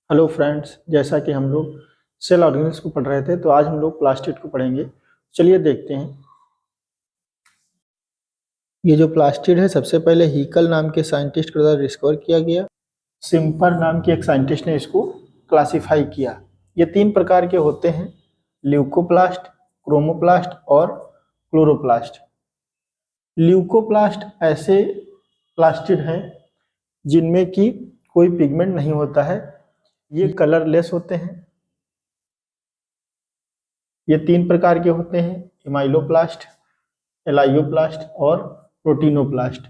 Hello friends, जैसा कि हम लोग सेल ऑर्गेनिल्स को पढ़ रहे थे तो आज हम लोग प्लास्टिड को पढ़ेंगे। चलिए देखते हैं। ये जो प्लास्टिड है सबसे पहले हीकल नाम के साइंटिस्ट के द्वारा डिस्कवर किया गया। सिम्पर नाम के एक साइंटिस्ट ने इसको क्लासिफाई किया। ये तीन प्रकार के होते हैं, ल्यूकोप्लास्ट, क्रोमोप्लास्ट और क्लोरोप्लास्ट। ल्यूकोप्लास्ट ऐसे प्लास्टिड हैं जिनमें कि कोई पिगमेंट नहीं होता है, ये कलरलेस होते हैं। ये तीन प्रकार के होते हैं, एमाइलोप्लास्ट, एलाइयोप्लास्ट और प्रोटीनोप्लास्ट।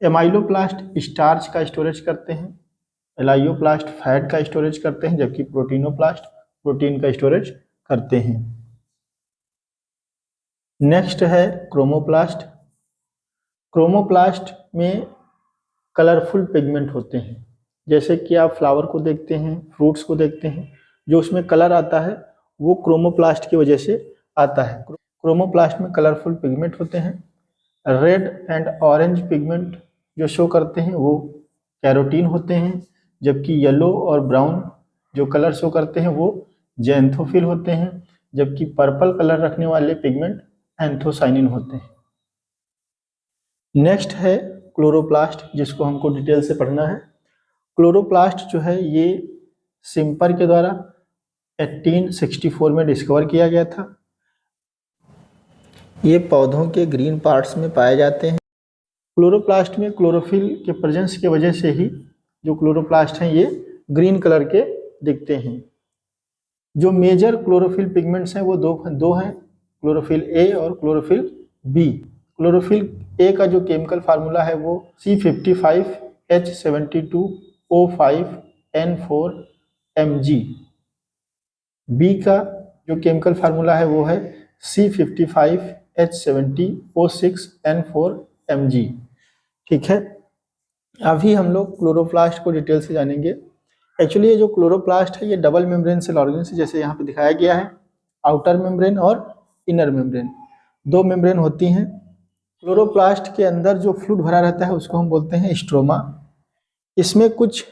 एमाइलोप्लास्ट स्टार्च का स्टोरेज करते हैं, एलाइयोप्लास्ट फैट का स्टोरेज करते हैं, जबकि प्रोटीनोप्लास्ट प्रोटीन का स्टोरेज करते हैं। नेक्स्ट है क्रोमोप्लास्ट। क्रोमोप्लास्ट में कलरफुल पिगमेंट होते हैं, जैसे कि आप फ्लावर को देखते हैं, फ्रूट्स को देखते हैं, जो उसमें कलर आता है वो क्रोमोप्लास्ट की वजह से आता है। क्रोमोप्लास्ट में कलरफुल पिगमेंट होते हैं। रेड एंड ऑरेंज पिगमेंट जो शो करते हैं वो कैरोटीन होते हैं, जबकि येलो और ब्राउन जो कलर शो करते हैं वो जैंथोफिल होते हैं, जबकि पर्पल कलर रखने वाले पिगमेंट एंथोसाइनिन होते हैं। नेक्स्ट है क्लोरोप्लास्ट, जिसको हमको डिटेल से पढ़ना है। क्लोरोप्लास्ट जो है ये सिम्पर के द्वारा 1864 में डिस्कवर किया गया था। ये पौधों के ग्रीन पार्ट्स में पाए जाते हैं। क्लोरोप्लास्ट में क्लोरोफिल के प्रेजेंस की वजह से ही जो क्लोरोप्लास्ट हैं ये ग्रीन कलर के दिखते हैं। जो मेजर क्लोरोफिल पिगमेंट्स हैं वो दो हैं, क्लोरोफिल ए और क्लोरोफिल बी। क्लोरोफिल ए का जो केमिकल फार्मूला है वो C55H72O5N4Mg। बी का जो केमिकल फार्मूला है वो है C55H70O6N4Mg। ठीक है, अभी हम लोग क्लोरोप्लास्ट को डिटेल से जानेंगे। एक्चुअली ये जो क्लोरोप्लास्ट है ये डबल मेम्ब्रेन सेल ऑर्गेनिल्स, जैसे यहाँ पे दिखाया गया है, आउटर मेम्ब्रेन और इनर मेम्ब्रेन, दो मेम्ब्रेन होती हैं। क्लोरोप्लास्ट के अंदर जो फ्लूइड भरा रहता है उसको हम बोलते हैं स्ट्रोमा। इसमें कुछ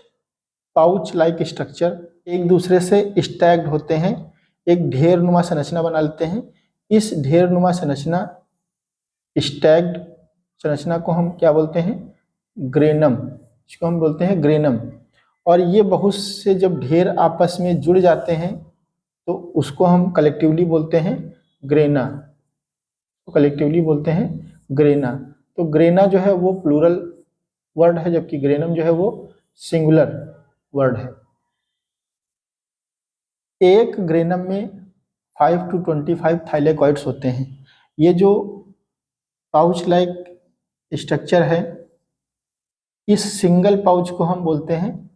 पाउच लाइक स्ट्रक्चर एक दूसरे से स्टैक्ड होते हैं, एक ढेरनुमा संरचना बना लेते हैं। इस ढेरनुमा संरचना, स्टैक्ड संरचना को हम क्या बोलते हैं? ग्रेनम। इसको हम बोलते हैं ग्रेनम। और ये बहुत से जब ढेर आपस में जुड़ जाते हैं तो उसको हम कलेक्टिवली बोलते हैं ग्रेना। तो कलेक्टिवली बोलते हैं ग्रेना। तो ग्रेना जो है वो प्लूरल वर्ड है, जबकि ग्रेनम जो है वो सिंगुलर वर्ड है। एक ग्रेनम में 5 to 25 थाइलेकॉइड्स होते हैं। ये जो पाउच लाइक स्ट्रक्चर है, इस सिंगल पाउच को हम बोलते हैं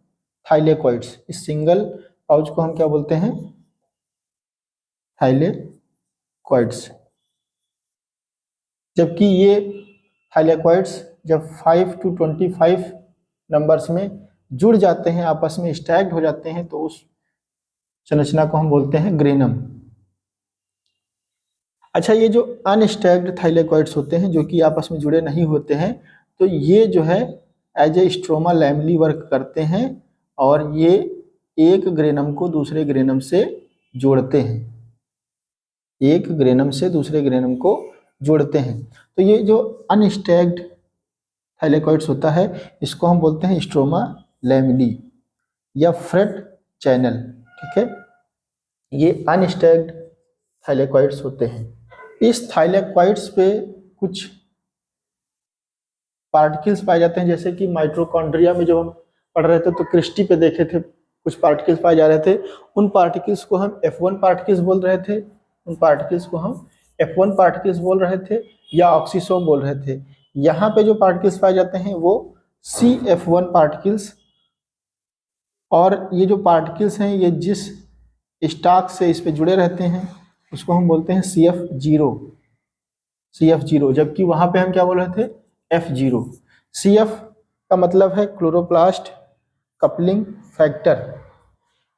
थाइलेकॉइड्स। इस सिंगल पाउच को हम क्या बोलते हैं? थाइलेकॉइड्स। जबकि ये थाइलेकॉइड्स जब 5 to 25 नंबर्स में जुड़ जाते हैं, आपस में स्टैक्ड हो जाते हैं, तो उस संरचना को हम बोलते हैं ग्रेनम। अच्छा, ये जो अनस्टैक्ड थाइलेकॉइड्स होते हैं जो कि आपस में जुड़े नहीं होते हैं, तो ये जो है as a stroma lamellae work करते हैं और ये एक ग्रेनम को दूसरे ग्रेनम से जोड़ते हैं, एक ग्रेनम से दूसरे ग्रेनम को जोड़ते हैं। तो ये जो अनस्टैक्ड थाइलेकॉइड्स होता है इसको हम बोलते हैं स्ट्रोमा लैमली या फ्रेट चैनल। ठीक है, ये अनस्टैक्ड थाइलेकॉइड्स होते हैं। इस थाइलेकॉइड्स पे कुछ पार्टिकल्स पाए जाते हैं, जैसे कि माइटोकॉन्ड्रिया में जब हम पढ़ रहे थे तो क्रिस्टी पे देखे थे कुछ पार्टिकल्स पाए जा रहे थे। उन पार्टिकल्स को हम F1 पार्टिकल्स बोल रहे थे, उन पार्टिकल्स को हम F1 पार्टिकल्स बोल रहे थे या ऑक्सीसोम बोल रहे थे। यहाँ पे जो पार्टिकल्स पाए जाते हैं वो CF1 पार्टिकल्स, और ये जो पार्टिकल्स हैं ये जिस स्टाक से इस पे जुड़े रहते हैं उसको हम बोलते हैं CF0, जबकि वहाँ पे हम क्या बोल रहे थे? F0। CF का मतलब है क्लोरोप्लास्ट कपलिंग फैक्टर।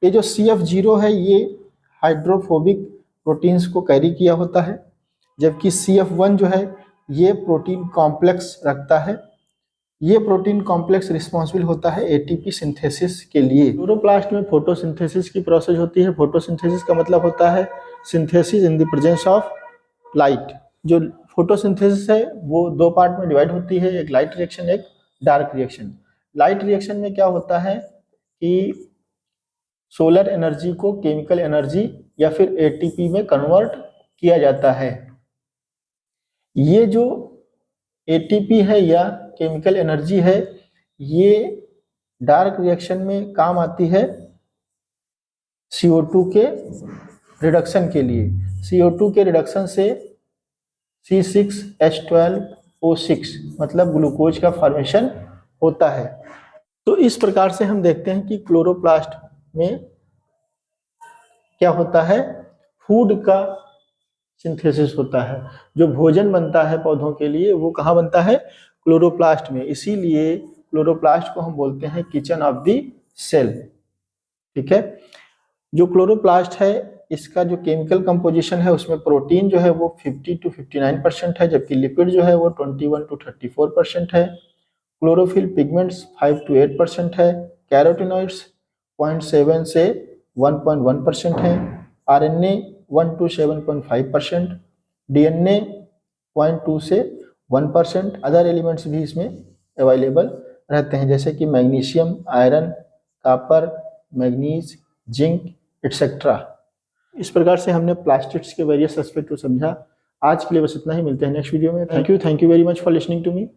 ये जो CF0 है ये हाइड्रोफोबिक प्रोटीन्स को कैरी किया होता है, जबकि CF1 जो है ये प्रोटीन कॉम्प्लेक्स रखता है। ये प्रोटीन कॉम्प्लेक्स रिस्पॉन्सिबल होता है एटीपी सिंथेसिस के लिए। क्लोरोप्लास्ट में फोटोसिंथेसिस की प्रोसेस होती है। फोटोसिंथेसिस का मतलब होता है synthesis in the presence of light. जो फोटोसिंथेसिस है वो दो पार्ट में डिवाइड होती है, एक लाइट रिएक्शन, एक डार्क रिएक्शन। लाइट रिएक्शन में क्या होता है कि सोलर एनर्जी को केमिकल एनर्जी या फिर एटीपी में कन्वर्ट किया जाता है। ये जो एटीपी है या केमिकल एनर्जी है, ये डार्क रिएक्शन में काम आती है CO2 के रिडक्शन के लिए। CO2 के रिडक्शन से C6H12O6 मतलब ग्लूकोज का फॉर्मेशन होता है। तो इस प्रकार से हम देखते हैं कि क्लोरोप्लास्ट में क्या होता है, फूड का सिंथेसिस होता है। जो भोजन बनता है पौधों के लिए वो कहाँ बनता है, क्लोरोप्लास्ट में। इसीलिए क्लोरोप्लास्ट को हम बोलते हैं किचन ऑफ द सेल। ठीक है। जो क्लोरोप्लास्ट है इसका जो केमिकल कंपोजिशन है उसमें प्रोटीन जो है वो 50 to 59% है, जबकि लिपिड जो है वो 21 to 34% है। क्लोरोफिल पिगमेंट्स 5 to 8% है। कैरोटिनॉइड्स 0.7 से 1.1% है। RNA 1 to 7.5%, DNA 0.2 से 1%। अदर एलिमेंट्स भी इसमें अवेलेबल रहते हैं जैसे कि magnesium, iron, copper, manganese, zinc etcetera. इस प्रकार से हमने प्लास्टिक्स के वेरियस एस्पेक्ट को समझा। आज के लिए बस इतना ही, मिलते हैं नेक्स्ट वीडियो में। Thank you very much for listening to me.